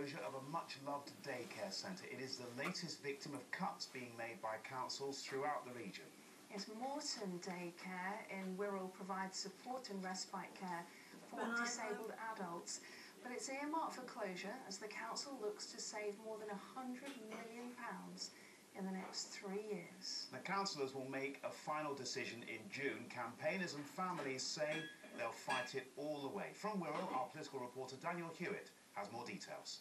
closure of a much-loved daycare centre. It is the latest victim of cuts being made by councils throughout the region. Yes, Moreton Daycare in Wirral provides support and respite care for disabled adults. But it's earmarked for closure as the council looks to save more than £100 million in the next 3 years. The councillors will make a final decision in June. Campaigners and families say they'll fight it all the way. From Wirral, our political reporter Daniel Hewitt has more details.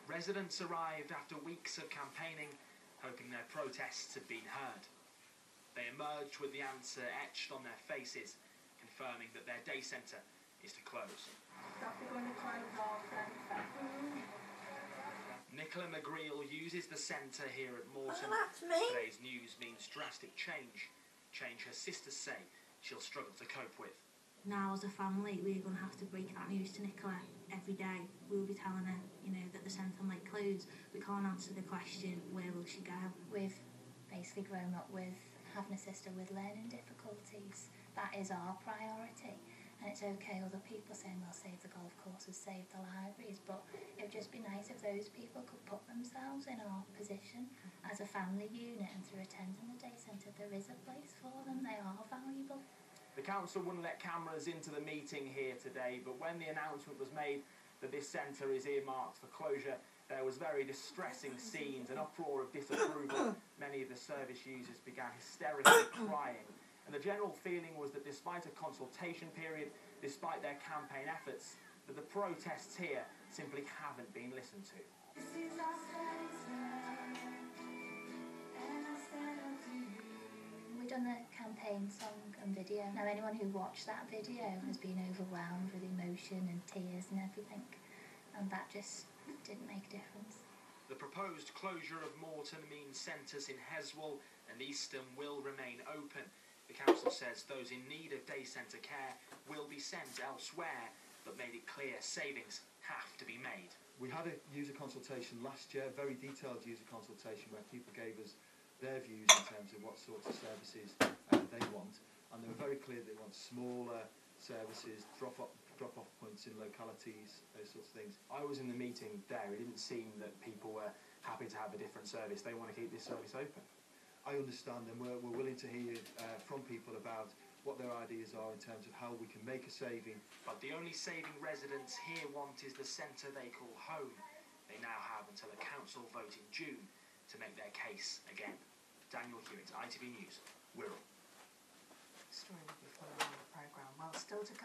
Residents arrived after weeks of campaigning, hoping their protests had been heard. They emerged with the answer etched on their faces, confirming that their day centre is to close. Nicola McGreal uses the centre here at Moreton. Today's news means drastic change her sisters say she'll struggle to cope with. Now as a family we're going to have to break that news to Nicola every day. We'll be telling her, that the centre might close. We can't answer the question, where will she go? We've basically grown up with having a sister with learning difficulties. That is our priority. And it's okay other people saying they'll save the golf courses, save the libraries, but it would just be nice if those people could put themselves in our position as a family unit, and through attending the day centre there is a place for them. They are valuable. The council wouldn't let cameras into the meeting here today, but when the announcement was made that this centre is earmarked for closure, there was very distressing scenes, an uproar of disapproval. Many of the service users began hysterically crying. And the general feeling was that despite a consultation period, despite their campaign efforts, that the protests here simply haven't been listened to. We've done the campaign song and video. Now anyone who watched that video has been overwhelmed with emotion and tears and everything. And that just didn't make a difference. The proposed closure of Moreton means centres in Heswall and Eastham will remain open. The council says those in need of day centre care will be sent elsewhere, but made it clear savings have to be made. We had a user consultation last year, very detailed user consultation, where people gave us their views in terms of what sorts of services they want, and they were very clear they want smaller services, drop-off points in localities, those sorts of things. I was in the meeting there. It didn't seem that people were happy to have a different service. They want to keep this service open. I understand, and we're willing to hear from people about what their ideas are in terms of how we can make a saving. But the only saving residents here want is the centre they call home. They now have until a council vote in June to make their case again. Daniel Hewitt, ITV News, Wirral. Story will be following the programme. Well, still to come.